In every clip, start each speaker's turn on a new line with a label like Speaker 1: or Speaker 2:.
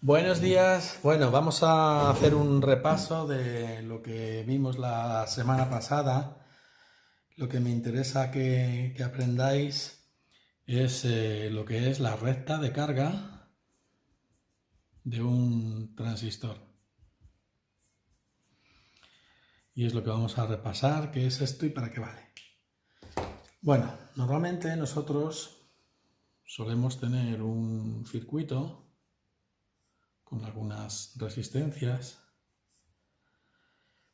Speaker 1: Buenos días. Bueno, vamos a hacer un repaso de lo que vimos la semana pasada. Lo que me interesa que aprendáis es lo que es la recta de carga de un transistor. Y es lo que vamos a repasar, qué es esto y para qué vale. Bueno, normalmente nosotros solemos tener un circuito con algunas resistencias.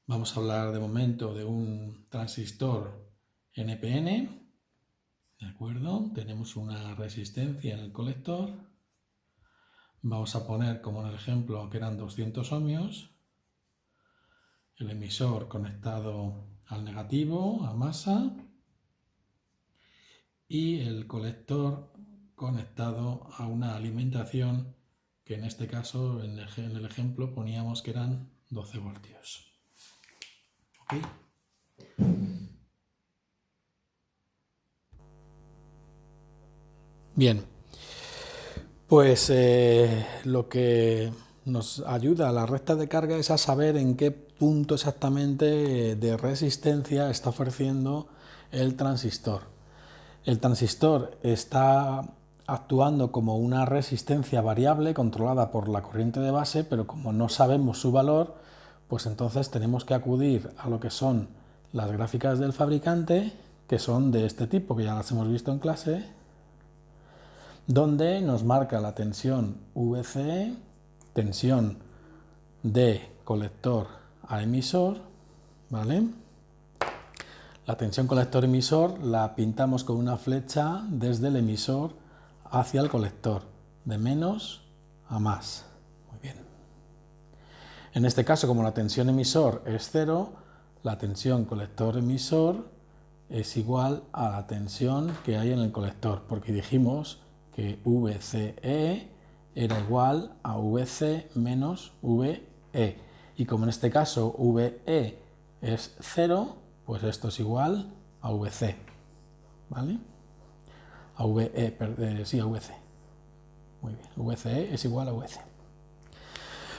Speaker 1: Vamos a hablar de momento de un transistor NPN, ¿de acuerdo? Tenemos una resistencia en el colector. Vamos a poner como en el ejemplo que eran 200 ohmios. El emisor conectado al negativo, a masa. Y el colector conectado a una alimentación que en este caso, en el ejemplo, poníamos que eran 12 voltios. ¿Ok? Bien, pues lo que nos ayuda a la recta de carga es a saber en qué punto exactamente de resistencia está ofreciendo el transistor. El transistor está actuando como una resistencia variable controlada por la corriente de base, pero como no sabemos su valor, pues entonces tenemos que acudir a lo que son las gráficas del fabricante, que son de este tipo, que ya las hemos visto en clase, donde nos marca la tensión VCE, tensión de colector a emisor, ¿vale? La tensión colector-emisor la pintamos con una flecha desde el emisor hacia el colector, de menos a más. Muy bien. En este caso, como la tensión emisor es 0, la tensión colector-emisor es igual a la tensión que hay en el colector, porque dijimos que VCE era igual a VC menos VE. Y como en este caso VE es 0, pues esto es igual a VC. ¿Vale? A VE, sí, a VC. Muy bien, VCE es igual a VC.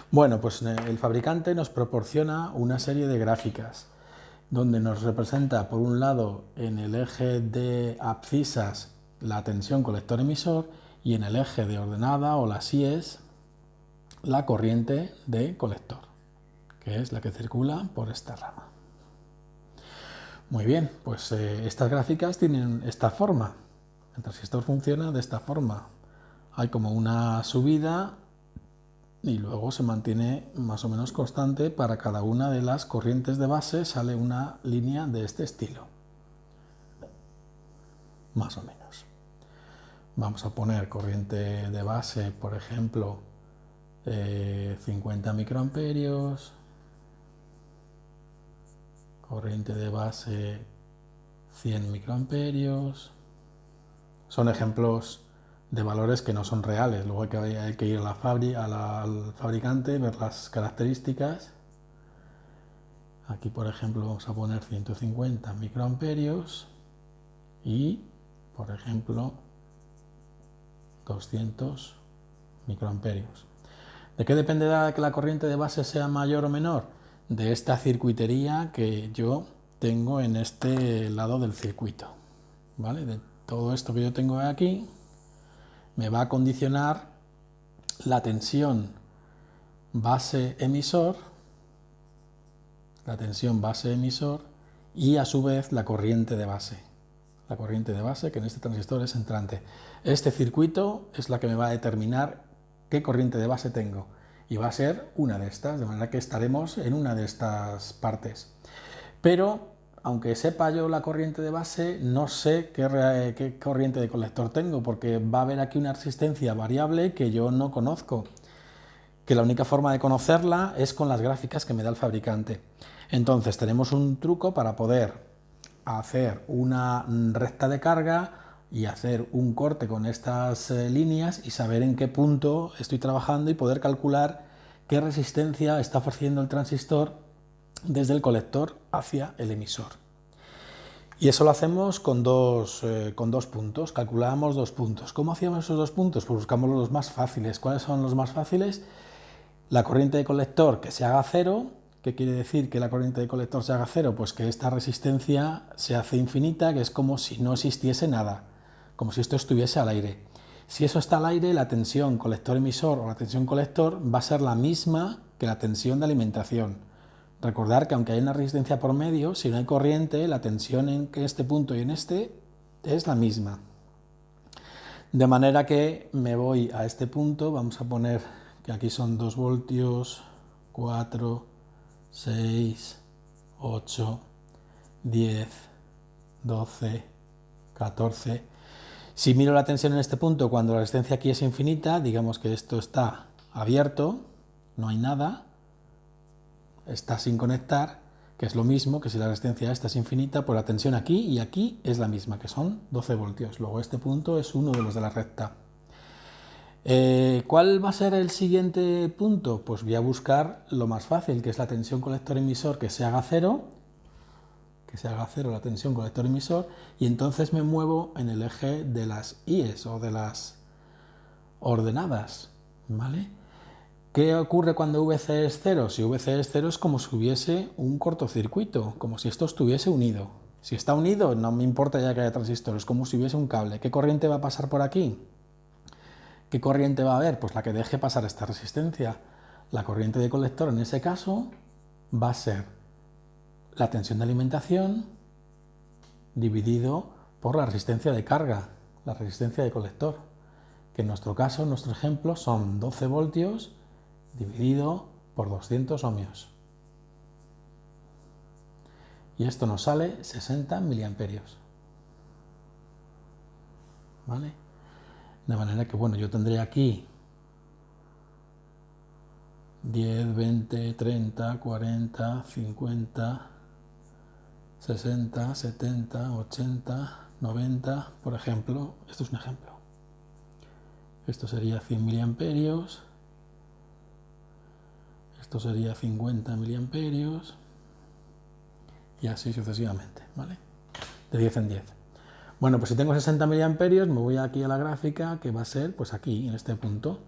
Speaker 1: Bueno, pues el fabricante nos proporciona una serie de gráficas donde nos representa por un lado en el eje de abscisas la tensión colector-emisor y en el eje de ordenada o las IES la corriente de colector, que es la que circula por esta rama. Muy bien, pues estas gráficas tienen esta forma. El transistor funciona de esta forma. Hay como una subida y luego se mantiene más o menos constante. Para cada una de las corrientes de base sale una línea de este estilo. Más o menos. Vamos a poner corriente de base, por ejemplo, 50 microamperios. Corriente de base 100 microamperios. Son ejemplos de valores que no son reales. Luego hay que ir al fabricante, ver las características. Aquí, por ejemplo, vamos a poner 150 microamperios y, por ejemplo, 200 microamperios. ¿De qué dependerá que la corriente de base sea mayor o menor? De esta circuitería que yo tengo en este lado del circuito. ¿Vale? De todo esto que yo tengo aquí me va a condicionar la tensión base-emisor, y a su vez la corriente de base. La corriente de base que en este transistor es entrante. Este circuito es la que me va a determinar qué corriente de base tengo. Y va a ser una de estas, de manera que estaremos en una de estas partes. Pero, aunque sepa yo la corriente de base, no sé qué corriente de colector tengo, porque va a haber aquí una resistencia variable que yo no conozco, que la única forma de conocerla es con las gráficas que me da el fabricante. Entonces tenemos un truco para poder hacer una recta de carga y hacer un corte con estas líneas y saber en qué punto estoy trabajando y poder calcular qué resistencia está ofreciendo el transistor desde el colector hacia el emisor. Y eso lo hacemos con dos puntos, calculábamos 2 puntos. ¿Cómo hacíamos esos 2 puntos? Pues buscamos los más fáciles. ¿Cuáles son los más fáciles? La corriente de colector que se haga cero. ¿Qué quiere decir que la corriente de colector se haga cero? Pues que esta resistencia se hace infinita, que es como si no existiese nada, como si esto estuviese al aire. Si eso está al aire, la tensión colector-emisor o la tensión colector va a ser la misma que la tensión de alimentación. Recordar que aunque hay una resistencia por medio, si no hay corriente, la tensión en este punto y en este es la misma. De manera que me voy a este punto, vamos a poner que aquí son 2 voltios, 4, 6, 8, 10, 12, 14. Si miro la tensión en este punto, cuando la resistencia aquí es infinita, digamos que esto está abierto, no hay nada, está sin conectar, que es lo mismo que si la resistencia esta es infinita, pues la tensión aquí y aquí es la misma, que son 12 voltios. Luego este punto es uno de los de la recta. ¿Cuál va a ser el siguiente punto? Pues voy a buscar lo más fácil, que es la tensión colector-emisor que se haga cero, la tensión colector-emisor, y entonces me muevo en el eje de las IES o de las ordenadas, ¿vale? ¿Qué ocurre cuando VC es cero? Si VC es cero es como si hubiese un cortocircuito, como si esto estuviese unido. Si está unido, no me importa ya que haya transistores, es como si hubiese un cable. ¿Qué corriente va a pasar por aquí? ¿Qué corriente va a haber? Pues la que deje pasar esta resistencia. La corriente de colector en ese caso va a ser la tensión de alimentación dividido por la resistencia de carga, la resistencia de colector, que en nuestro caso, en nuestro ejemplo, son 12 voltios dividido por 200 ohmios. Y esto nos sale 60 miliamperios. ¿Vale? De manera que, bueno, yo tendré aquí 10, 20, 30, 40, 50, 60, 70, 80, 90, por ejemplo. Esto es un ejemplo. Esto sería 100 miliamperios. Esto sería 50 miliamperios. Y así sucesivamente, ¿vale? De 10 en 10. Bueno, pues si tengo 60 miliamperios, me voy aquí a la gráfica, que va a ser pues aquí, en este punto.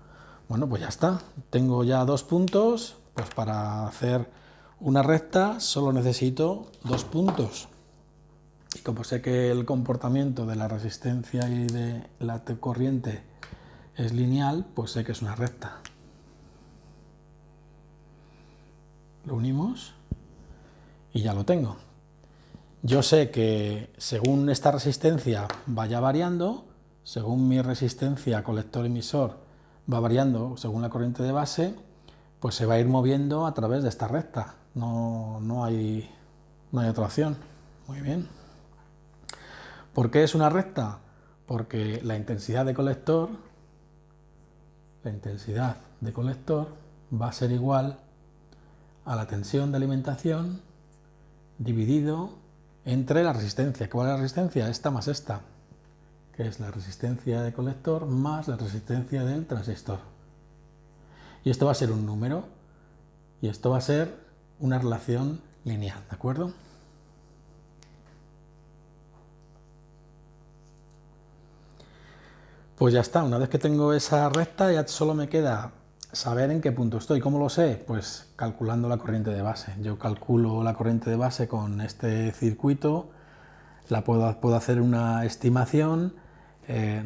Speaker 1: Bueno, pues ya está. Tengo ya 2 puntos, pues para hacer una recta solo necesito 2 puntos. Y como sé que el comportamiento de la resistencia y de la corriente es lineal, pues sé que es una recta. Lo unimos y ya lo tengo. Yo sé que según esta resistencia vaya variando, según mi resistencia colector-emisor va variando según la corriente de base, pues se va a ir moviendo a través de esta recta. No hay otra opción. Muy bien. ¿Por qué es una recta? Porque la intensidad de colector va a ser igual a la tensión de alimentación dividido entre la resistencia. ¿Cuál es la resistencia? Esta más esta, que es la resistencia de colector más la resistencia del transistor. Y esto va a ser un número, y esto va a ser una relación lineal, ¿de acuerdo? Pues ya está, una vez que tengo esa recta ya solo me queda saber en qué punto estoy. ¿Cómo lo sé? Pues calculando la corriente de base. Yo calculo la corriente de base con este circuito, puedo hacer una estimación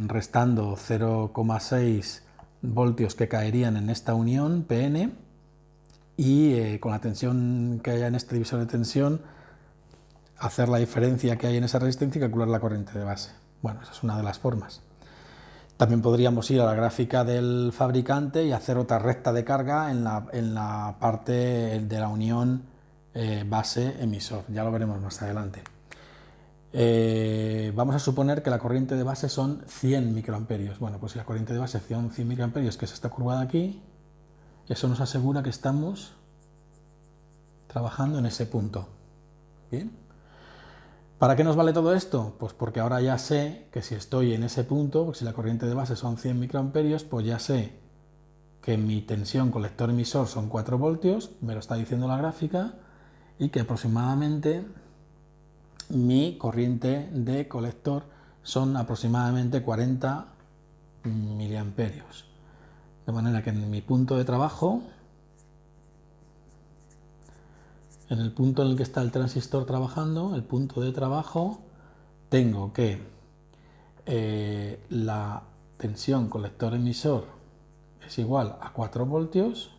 Speaker 1: restando 0,6 voltios que caerían en esta unión PN y con la tensión que haya en este divisor de tensión hacer la diferencia que hay en esa resistencia y calcular la corriente de base. Bueno, esa es una de las formas. También podríamos ir a la gráfica del fabricante y hacer otra recta de carga en la parte de la unión base-emisor. Ya lo veremos más adelante. Vamos a suponer que la corriente de base son 100 microamperios. Bueno, pues si la corriente de base son 100 microamperios, que es esta curva de aquí, eso nos asegura que estamos trabajando en ese punto. ¿Bien? ¿Para qué nos vale todo esto? Pues porque ahora ya sé que si estoy en ese punto, si la corriente de base son 100 microamperios, pues ya sé que mi tensión colector-emisor son 4 voltios, me lo está diciendo la gráfica, y que aproximadamente mi corriente de colector son aproximadamente 40 miliamperios. De manera que en mi punto de trabajo, en el punto en el que está el transistor trabajando, el punto de trabajo, tengo que la tensión colector-emisor es igual a 4 voltios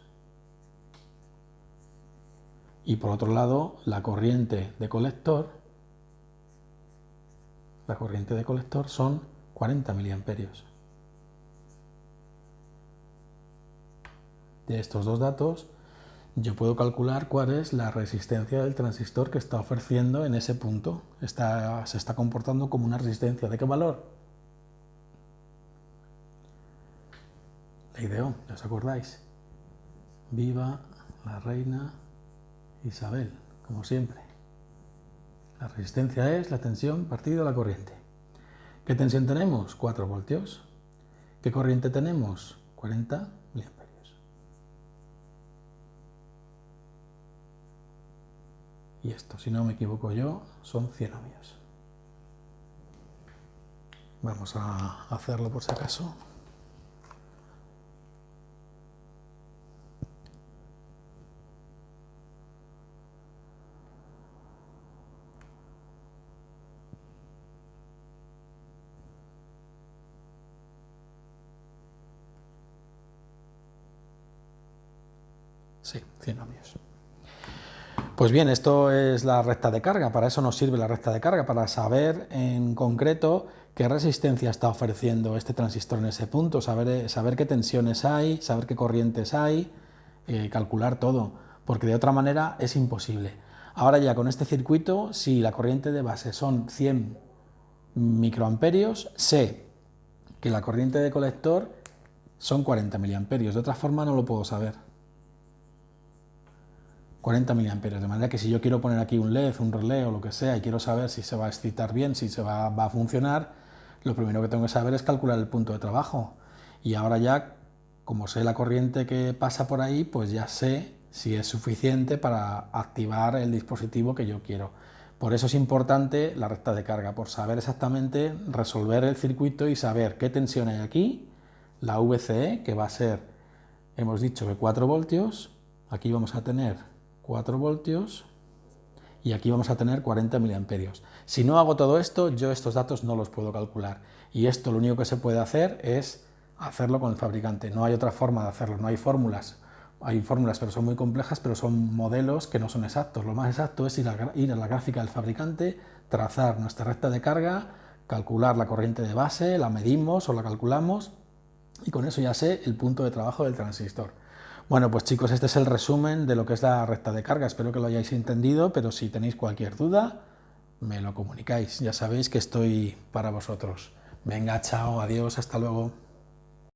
Speaker 1: y por otro lado la corriente de colector son 40 miliamperios. De estos dos datos yo puedo calcular cuál es la resistencia del transistor que está ofreciendo en ese punto. Se está comportando como una resistencia. ¿De qué valor? La ideó, ¿ya os acordáis? Viva la reina Isabel, como siempre. La resistencia es la tensión partido la corriente. ¿Qué tensión tenemos? 4 voltios. ¿Qué corriente tenemos? 40 miliamperios. Y esto, si no me equivoco yo, son 100 ohmios. Vamos a hacerlo por si acaso. Sí, 100 ohmios. Pues bien, esto es la recta de carga, para eso nos sirve la recta de carga, para saber en concreto qué resistencia está ofreciendo este transistor en ese punto, saber qué tensiones hay, saber qué corrientes hay, calcular todo, porque de otra manera es imposible. Ahora ya con este circuito, si la corriente de base son 100 microamperios, sé que la corriente de colector son 40 miliamperios, de otra forma no lo puedo saber. 40 miliamperios, de manera que si yo quiero poner aquí un LED, un relé o lo que sea y quiero saber si se va a excitar bien, si se va a funcionar, lo primero que tengo que saber es calcular el punto de trabajo. Y ahora ya, como sé la corriente que pasa por ahí, pues ya sé si es suficiente para activar el dispositivo que yo quiero. Por eso es importante la recta de carga, por saber exactamente resolver el circuito y saber qué tensión hay aquí, la VCE, que va a ser, hemos dicho que 4 voltios, aquí vamos a tener 4 voltios y aquí vamos a tener 40 miliamperios. Si no hago todo esto, yo estos datos no los puedo calcular. Y esto lo único que se puede hacer es hacerlo con el fabricante. No hay otra forma de hacerlo, no hay fórmulas. Hay fórmulas, pero son muy complejas, pero son modelos que no son exactos. Lo más exacto es ir a la gráfica del fabricante, trazar nuestra recta de carga, calcular la corriente de base, la medimos o la calculamos y con eso ya sé el punto de trabajo del transistor. Bueno, pues chicos, este es el resumen de lo que es la recta de carga. Espero que lo hayáis entendido, pero si tenéis cualquier duda, me lo comunicáis. Ya sabéis que estoy para vosotros. Venga, chao, adiós, hasta luego.